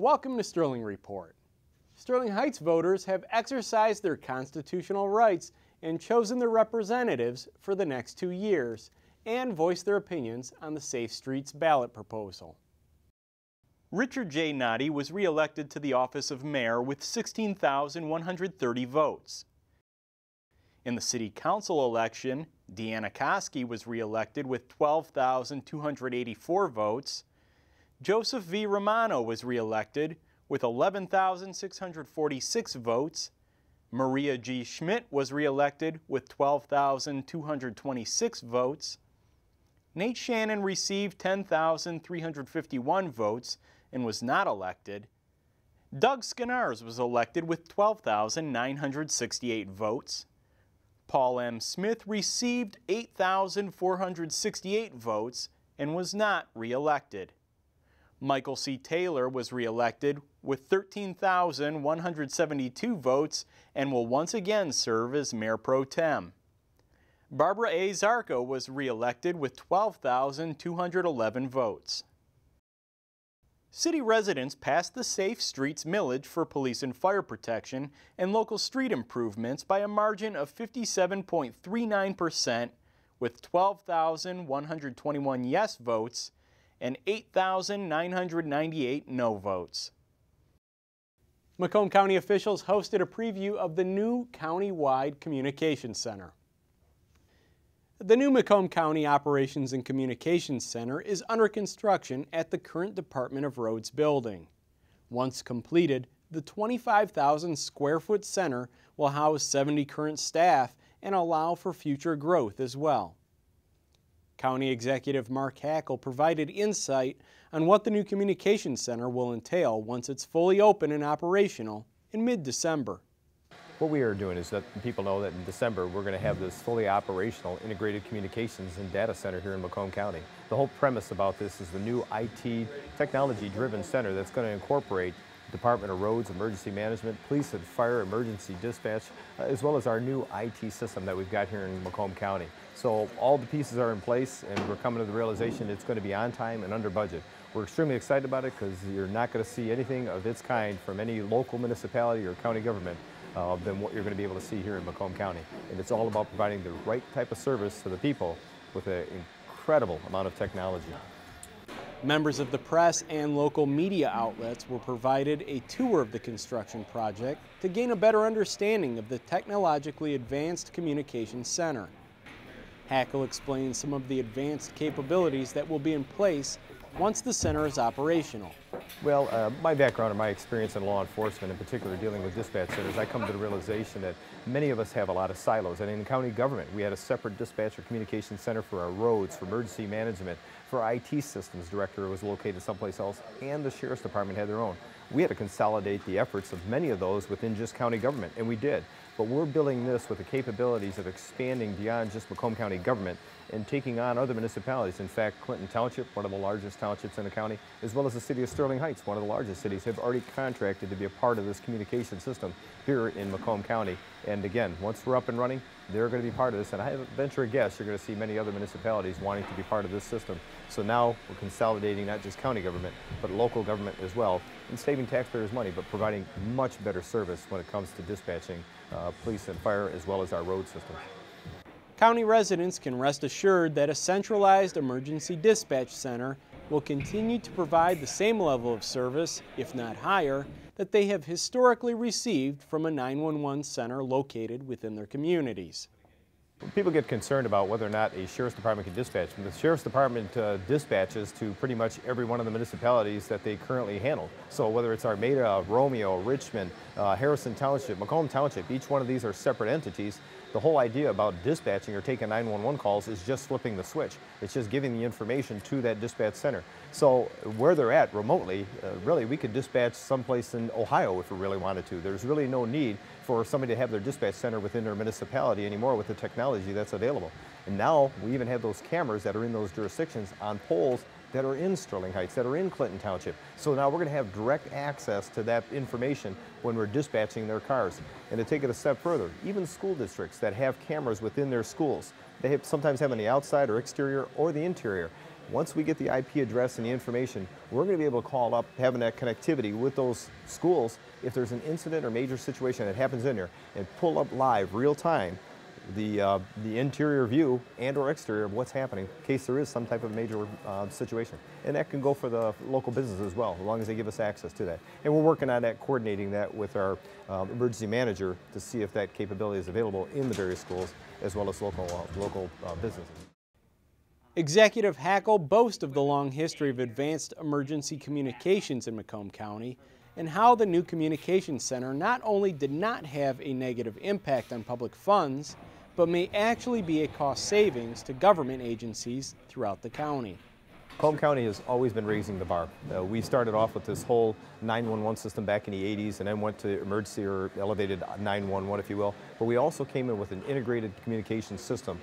Welcome to Sterling Report. Sterling Heights voters have exercised their constitutional rights and chosen their representatives for the next 2 years and voiced their opinions on the Safe Streets ballot proposal. Richard J. Noddy was re-elected to the office of mayor with 16,130 votes. In the city council election, Deanna Koski was re-elected with 12,284 votes. Joseph V. Romano was re-elected with 11,646 votes. Maria G. Schmidt was re-elected with 12,226 votes. Nate Shannon received 10,351 votes and was not elected. Doug Skinars was elected with 12,968 votes. Paul M. Smith received 8,468 votes and was not re-elected. Michael C. Taylor was re-elected with 13,172 votes and will once again serve as Mayor Pro Tem. Barbara A. Zarco was re-elected with 12,211 votes. City residents passed the Safe Streets millage for police and fire protection and local street improvements by a margin of 57.39%, with 12,121 yes votes and 8,998 no votes. Macomb County officials hosted a preview of the new county-wide communications center. The new Macomb County Operations and Communications Center is under construction at the current Department of Roads building. Once completed, the 25,000 square foot center will house 70 current staff and allow for future growth as well. County Executive Mark Hackle provided insight on what the new communications center will entail once it's fully open and operational in mid-December. What we are doing is that people know that in December we're going to have this fully operational integrated communications and data center here in Macomb County. The whole premise about this is the new IT technology-driven center that's going to incorporate Department of Roads, Emergency Management, Police and Fire, Emergency Dispatch, as well as our new IT system that we've got here in Macomb County. So all the pieces are in place and we're coming to the realization it's going to be on time and under budget. We're extremely excited about it because you're not going to see anything of its kind from any local municipality or county government than what you're going to be able to see here in Macomb County. And it's all about providing the right type of service to the people with an incredible amount of technology. Members of the press and local media outlets were provided a tour of the construction project to gain a better understanding of the technologically advanced communications center. Hackle explained some of the advanced capabilities that will be in place once the center is operational. Well, my background and my experience in law enforcement, in particular dealing with dispatch centers, I come to the realization that many of us have a lot of silos. And in county government, we had a separate dispatch or communication center for our roads, for emergency management, for our IT systems director was located someplace else, and the Sheriff's Department had their own. We had to consolidate the efforts of many of those within just county government, and we did. But we're building this with the capabilities of expanding beyond just Macomb County government and taking on other municipalities. In fact, Clinton Township, one of the largest townships in the county, as well as the city of Sterling Heights, one of the largest cities, have already contracted to be a part of this communication system here in Macomb County. And again, once we're up and running, they're going to be part of this. And I venture a guess you're going to see many other municipalities wanting to be part of this system. So now we're consolidating not just county government, but local government as well, and saving taxpayers money, but providing much better service when it comes to dispatching police and fire, as well as our road system. County residents can rest assured that a centralized emergency dispatch center will continue to provide the same level of service, if not higher, that they have historically received from a 911 center located within their communities. People get concerned about whether or not a Sheriff's Department can dispatch. The Sheriff's Department dispatches to pretty much every one of the municipalities that they currently handle. So whether it's Armada, Romeo, Richmond, Harrison Township, Macomb Township, each one of these are separate entities. The whole idea about dispatching or taking 911 calls is just flipping the switch. It's just giving the information to that dispatch center. So where they're at remotely, really we could dispatch someplace in Ohio if we really wanted to. There's really no need for somebody to have their dispatch center within their municipality anymore with the technology that's available. And now we even have those cameras that are in those jurisdictions on poles that are in Sterling Heights, that are in Clinton Township. So now we're going to have direct access to that information when we're dispatching their cars. And to take it a step further, even school districts that have cameras within their schools, they sometimes have on the outside or exterior or the interior. Once we get the IP address and the information, we're going to be able to call up, having that connectivity with those schools if there's an incident or major situation that happens in there, and pull up live, real time, the interior view and or exterior of what's happening in case there is some type of major situation. And that can go for the local business as well, as long as they give us access to that. And we're working on that, coordinating that with our emergency manager to see if that capability is available in the various schools as well as local businesses. Executive Hackle boasts of the long history of advanced emergency communications in Macomb County and how the new communications center not only did not have a negative impact on public funds, but may actually be a cost savings to government agencies throughout the county. Macomb County has always been raising the bar. We started off with this whole 911 system back in the 80s and then went to emergency or elevated 911, if you will. But we also came in with an integrated communications system.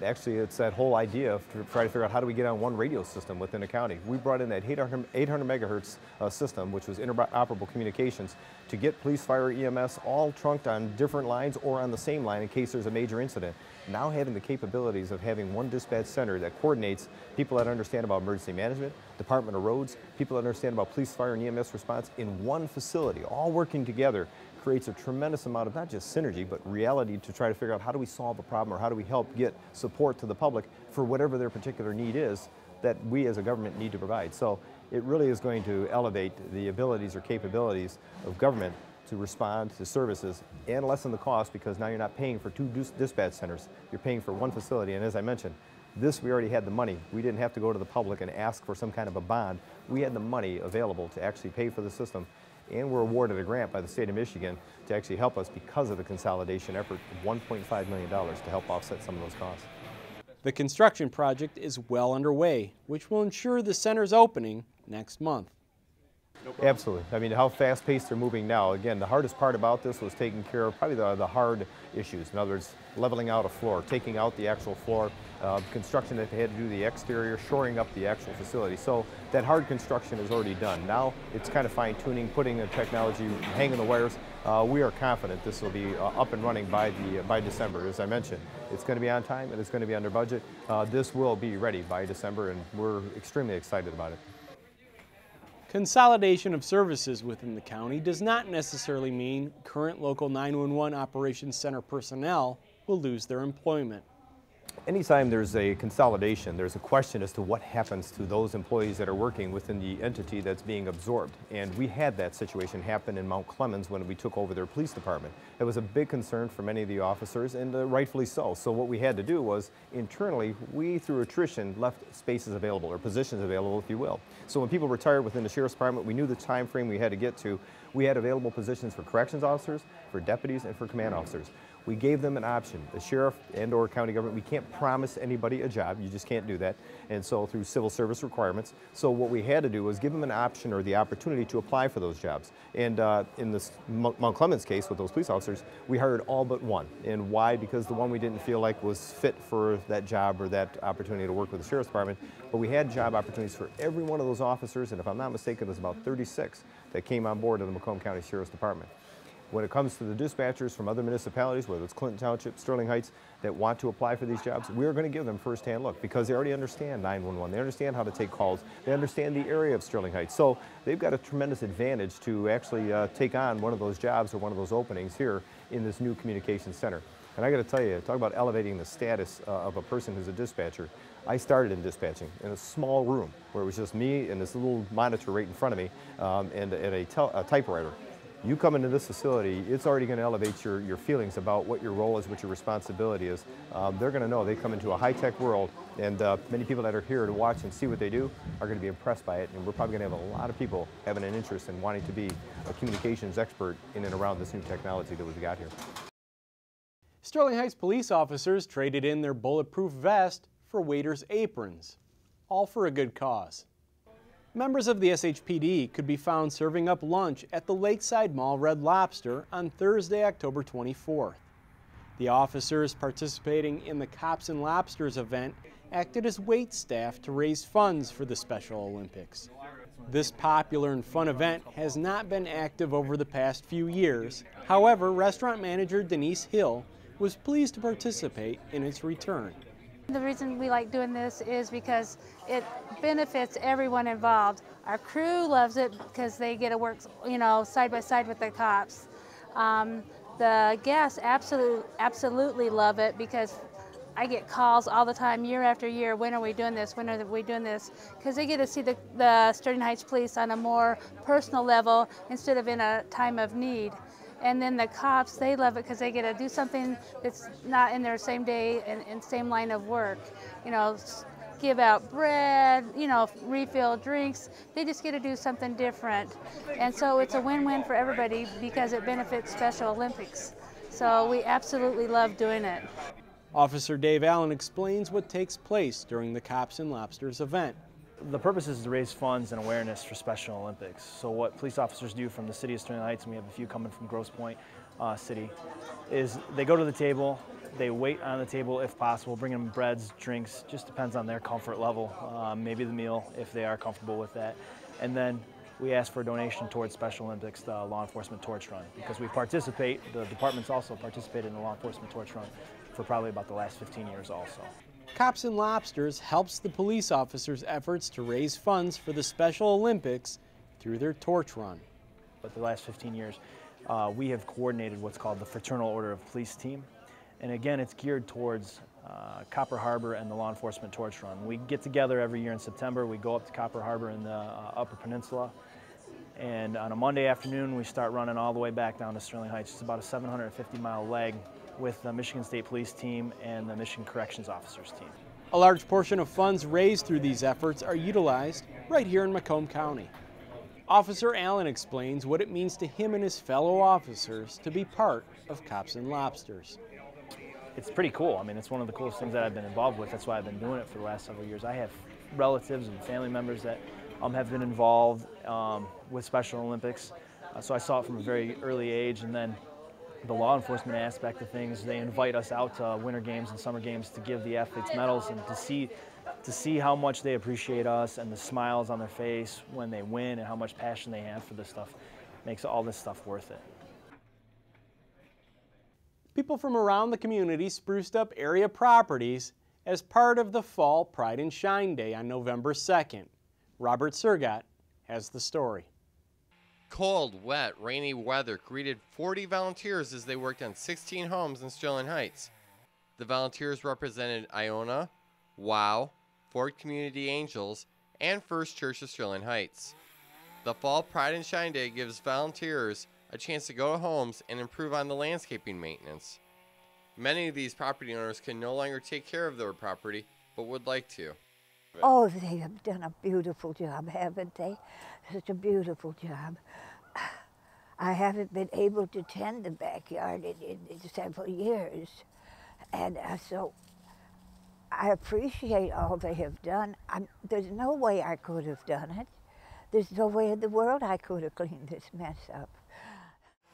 Actually, it's that whole idea of trying to figure out how do we get on one radio system within the county. We brought in that 800 megahertz system, which was interoperable communications, to get police, fire, EMS all trunked on different lines or on the same line in case there's a major incident. Now having the capabilities of having one dispatch center that coordinates people that understand about emergency management, Department of Roads, people that understand about police, fire, and EMS response in one facility, all working together, creates a tremendous amount of not just synergy, but reality to try to figure out how do we solve a problem or how do we help get support to the public for whatever their particular need is that we as a government need to provide. So it really is going to elevate the abilities or capabilities of government to respond to services and lessen the cost, because now you're not paying for two dispatch centers. You're paying for one facility, and as I mentioned, this we already had the money. We didn't have to go to the public and ask for some kind of a bond. We had the money available to actually pay for the system, and we're awarded a grant by the state of Michigan to actually help us because of the consolidation effort of $1.5 million to help offset some of those costs. The construction project is well underway, which will ensure the center's opening next month. Absolutely. I mean, how fast-paced they're moving now. Again, the hardest part about this was taking care of probably the hard issues. In other words, leveling out a floor, taking out the actual floor, construction that they had to do the exterior, shoring up the actual facility. So that hard construction is already done. Now it's kind of fine-tuning, putting the technology, hanging the wires. We are confident this will be up and running by December. As I mentioned, it's going to be on time and it's going to be under budget. This will be ready by December, and we're extremely excited about it. Consolidation of services within the county does not necessarily mean current local 911 operations center personnel will lose their employment. Anytime there's a consolidation, there's a question as to what happens to those employees that are working within the entity that's being absorbed. And we had that situation happen in Mount Clemens when we took over their police department. It was a big concern for many of the officers, and rightfully so. So what we had to do was, internally, we, through attrition, left spaces available, or positions available, if you will. So when people retired within the Sheriff's Department, we knew the time frame we had to get to. We had available positions for corrections officers, for deputies, and for command officers. We gave them an option. The sheriff and or county government, we can't promise anybody a job. You just can't do that. And so through civil service requirements. So what we had to do was give them an option or the opportunity to apply for those jobs. And in this Mount Clemens case with those police officers, we hired all but one. And why? Because the one we didn't feel like was fit for that job or that opportunity to work with the Sheriff's Department. But we had job opportunities for every one of those officers, and if I'm not mistaken, it was about 36 that came on board in the Macomb County Sheriff's Department. When it comes to the dispatchers from other municipalities, whether it's Clinton Township, Sterling Heights, that want to apply for these jobs, we're going to give them first-hand look because they already understand 911. They understand how to take calls. They understand the area of Sterling Heights. So they've got a tremendous advantage to actually take on one of those jobs or one of those openings here in this new communications center. And I got to tell you, talk about elevating the status of a person who's a dispatcher. I started in dispatching in a small room where it was just me and this little monitor right in front of me and a typewriter. You come into this facility, it's already going to elevate your feelings about what your role is, what your responsibility is. They're going to know they come into a high-tech world, and many people that are here to watch and see what they do are going to be impressed by it, and we're probably going to have a lot of people having an interest in wanting to be a communications expert in and around this new technology that we've got here. Sterling Heights police officers traded in their bulletproof vest for waiters' aprons, all for a good cause. Members of the SHPD could be found serving up lunch at the Lakeside Mall Red Lobster on Thursday, October 24th. The officers participating in the Cops and Lobsters event acted as wait staff to raise funds for the Special Olympics. This popular and fun event has not been active over the past few years. However, restaurant manager Denise Hill was pleased to participate in its return. The reason we like doing this is because it benefits everyone involved. Our crew loves it because they get to work, side by side with the cops. The guests absolutely love it because I get calls all the time, year after year, when are we doing this, when are we doing this? Because they get to see the Sterling Heights Police on a more personal level instead of in a time of need. And then the cops, they love it because they get to do something that's not in their same day and same line of work. Give out bread, refill drinks. They just get to do something different. And so it's a win-win for everybody because it benefits Special Olympics. So we absolutely love doing it. Officer Dave Allen explains what takes place during the Cops and Lobsters event. The purpose is to raise funds and awareness for Special Olympics. So what police officers do from the city of Sterling Heights, and we have a few coming from Grosse Pointe City, is they go to the table, they wait on the table if possible, bring them breads, drinks, just depends on their comfort level, maybe the meal if they are comfortable with that. And then we ask for a donation towards Special Olympics, the Law Enforcement Torch Run, because we participate, the departments also participated in the Law Enforcement Torch Run for probably about the last 15 years also. Cops and Lobsters helps the police officers' efforts to raise funds for the Special Olympics through their torch run. But the last 15 years, we have coordinated what's called the Fraternal Order of Police Team. And again, it's geared towards Copper Harbor and the Law Enforcement Torch Run. We get together every year in September. We go up to Copper Harbor in the Upper Peninsula. And on a Monday afternoon, we start running all the way back down to Sterling Heights. It's about a 750-mile leg with the Michigan State Police team and the Michigan Corrections Officers team. A large portion of funds raised through these efforts are utilized right here in Macomb County. Officer Allen explains what it means to him and his fellow officers to be part of Cops and Lobsters. It's pretty cool. I mean, it's one of the coolest things that I've been involved with. That's why I've been doing it for the last several years. I have relatives and family members that have been involved with Special Olympics. So I saw it from a very early age, and then the law enforcement aspect of things, they invite us out to winter games and summer games to give the athletes medals and to see how much they appreciate us and the smiles on their face when they win and how much passion they have for this stuff makes all this stuff worth it. People from around the community spruced up area properties as part of the Fall Pride and Shine Day on November 2nd. Robert Surgat has the story. Cold, wet, rainy weather greeted 40 volunteers as they worked on 16 homes in Sterling Heights. The volunteers represented Iona, WOW, Fort Community Angels, and First Church of Sterling Heights. The Fall Pride and Shine Day gives volunteers a chance to go to homes and improve on the landscaping maintenance. Many of these property owners can no longer take care of their property, but would like to. Oh, they have done a beautiful job, haven't they? Such a beautiful job. I haven't been able to tend the backyard in several years, and so I appreciate all they have done. There's no way I could have done it. There's no way in the world I could have cleaned this mess up.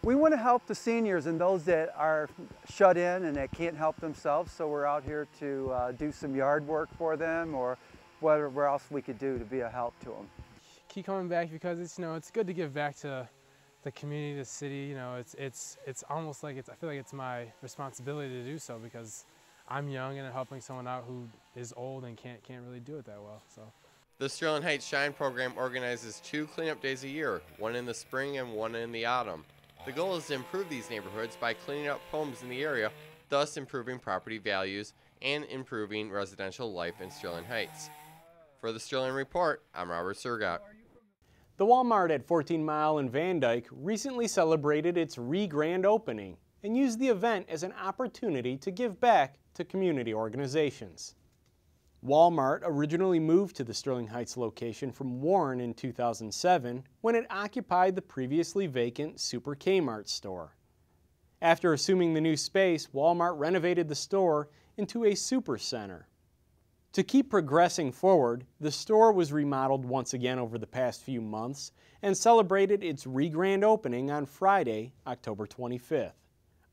We want to help the seniors and those that are shut in and that can't help themselves, so we're out here to do some yard work for them or whatever else we could do to be a help to them. Keep coming back because it's good to give back to the community, the city. It's almost like I feel like it's my responsibility to do so because I'm young and helping someone out who is old and can't really do it that well. So. The Sterling Heights Shine program organizes 2 cleanup days a year, one in the spring and one in the autumn. The goal is to improve these neighborhoods by cleaning up homes in the area, thus improving property values and improving residential life in Sterling Heights. For the Sterling Report, I'm Robert Surgat. The Walmart at 14 Mile and Van Dyke recently celebrated its re-grand opening and used the event as an opportunity to give back to community organizations. Walmart originally moved to the Sterling Heights location from Warren in 2007 when it occupied the previously vacant Super Kmart store. After assuming the new space, Walmart renovated the store into a super center. To keep progressing forward, the store was remodeled once again over the past few months and celebrated its re-grand opening on Friday, October 25th.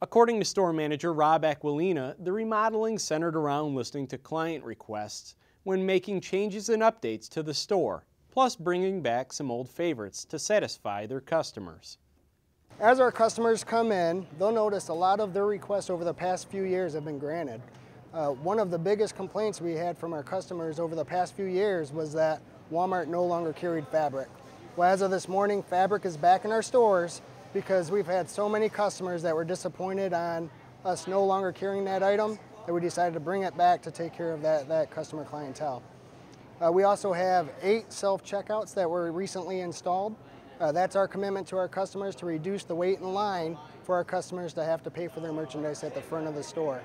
According to store manager Rob Aquilina, the remodeling centered around listening to client requests when making changes and updates to the store, plus bringing back some old favorites to satisfy their customers. As our customers come in, they'll notice a lot of their requests over the past few years have been granted. One of the biggest complaints we had from our customers over the past few years was that Walmart no longer carried fabric. Well, as of this morning, fabric is back in our stores because we've had so many customers that were disappointed on us no longer carrying that item that we decided to bring it back to take care of that customer clientele. We also have 8 self-checkouts that were recently installed. That's our commitment to our customers to reduce the wait in line for our customers to have to pay for their merchandise at the front of the store.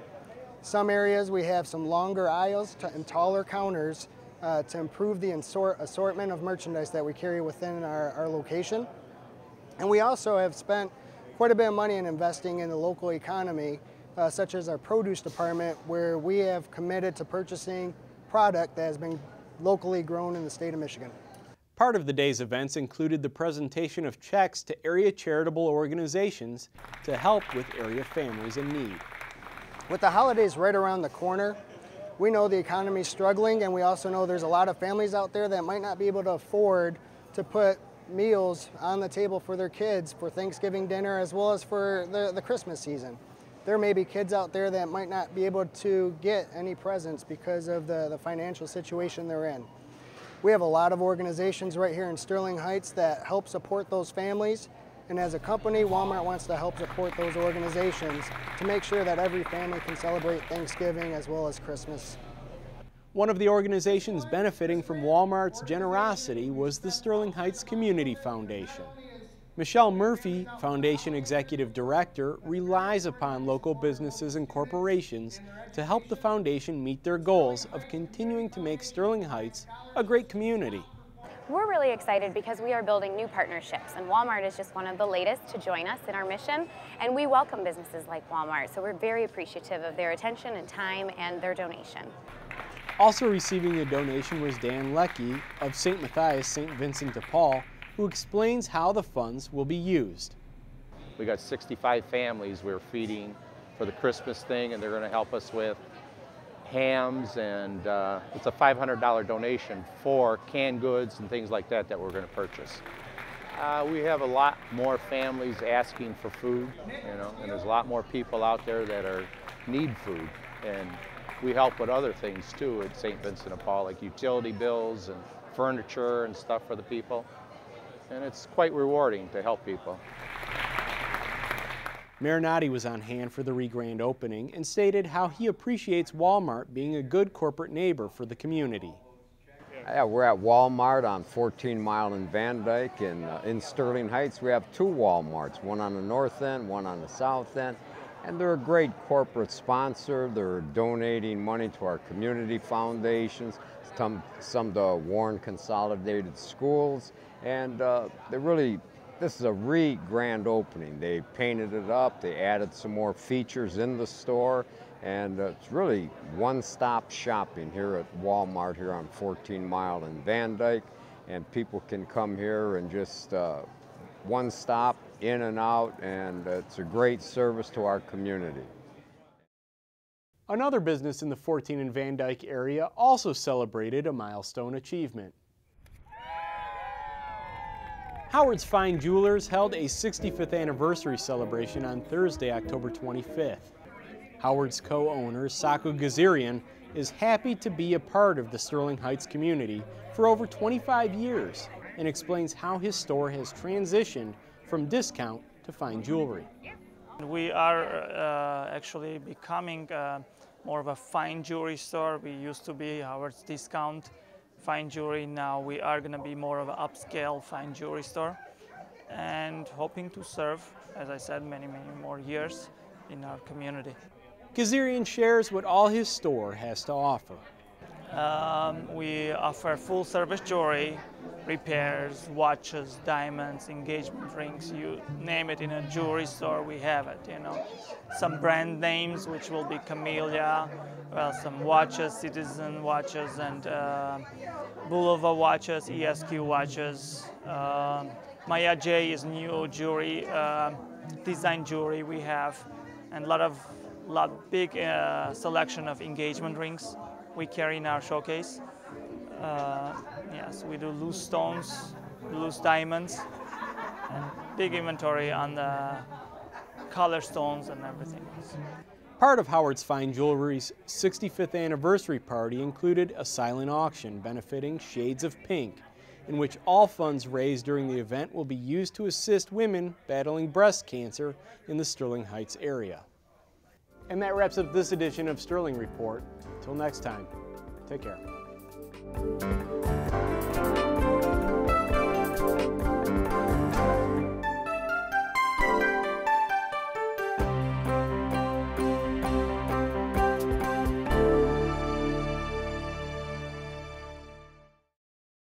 Some areas we have some longer aisles and taller counters to improve the assortment of merchandise that we carry within our location. And we also have spent quite a bit of money in investing in the local economy, such as our produce department, where we have committed to purchasing product that has been locally grown in the state of Michigan. Part of the day's events included the presentation of checks to area charitable organizations to help with area families in need. With the holidays right around the corner, we know the economy is struggling, and we also know there's a lot of families out there that might not be able to afford to put meals on the table for their kids for Thanksgiving dinner as well as for the Christmas season. There may be kids out there that might not be able to get any presents because of the financial situation they're in. We have a lot of organizations right here in Sterling Heights that help support those families, and as a company, Walmart wants to help support those organizations to make sure that every family can celebrate Thanksgiving as well as Christmas. One of the organizations benefiting from Walmart's generosity was the Sterling Heights Community Foundation. Michelle Murphy, Foundation Executive Director, relies upon local businesses and corporations to help the foundation meet their goals of continuing to make Sterling Heights a great community. We're really excited because we are building new partnerships, and Walmart is just one of the latest to join us in our mission, and we welcome businesses like Walmart, so we're very appreciative of their attention and time and their donation. Also receiving a donation was Dan Leckie of St. Matthias, St. Vincent de Paul, who explains how the funds will be used. We got 65 families we're feeding for the Christmas thing, and they're going to help us with hams, and it's a $500 donation for canned goods and things like that we're going to purchase. We have a lot more families asking for food, and there's a lot more people out there that need food, and we help with other things too at St. Vincent de Paul, like utility bills and furniture and stuff for the people. And it's quite rewarding to help people. Mayor Noddy was on hand for the re-grand opening and stated how he appreciates Walmart being a good corporate neighbor for the community. Yeah, we're at Walmart on 14 Mile in Van Dyke, and in Sterling Heights we have 2 Walmarts, one on the north end, one on the south end, and they're a great corporate sponsor. They're donating money to our community foundations, some to Warren Consolidated Schools, and this is a re-grand opening. They painted it up, they added some more features in the store, and it's really one-stop shopping here at Walmart here on 14 Mile in Van Dyke, and people can come here and just one stop, in and out, and it's a great service to our community. Another business in the 14 and Van Dyke area also celebrated a milestone achievement. Howard's Fine Jewelers held a 65th anniversary celebration on Thursday, October 25th. Howard's co-owner, Saku Gazarian, is happy to be a part of the Sterling Heights community for over 25 years and explains how his store has transitioned from discount to fine jewelry. We are actually becoming more of a fine jewelry store. We used to be Howard's Discount Fine Jewelry. Now we are going to be more of an upscale fine jewelry store, and hoping to serve, as I said, many more years in our community. Gazarian shares what all his store has to offer. We offer full service jewelry, repairs, watches, diamonds, engagement rings, you name it in a jewelry store, we have it, Some brand names, which will be Camellia, well, some watches, Citizen watches, and Bulova watches, ESQ watches. Maya J is new jewelry, design jewelry we have, and big selection of engagement rings we carry in our showcase. Yes, we do loose stones, loose diamonds, and big inventory on the color stones and everything else. Part of Howard's Fine Jewelry's 65th anniversary party included a silent auction benefiting Shades of Pink, in which all funds raised during the event will be used to assist women battling breast cancer in the Sterling Heights area. And that wraps up this edition of Sterling Report. Until next time, take care.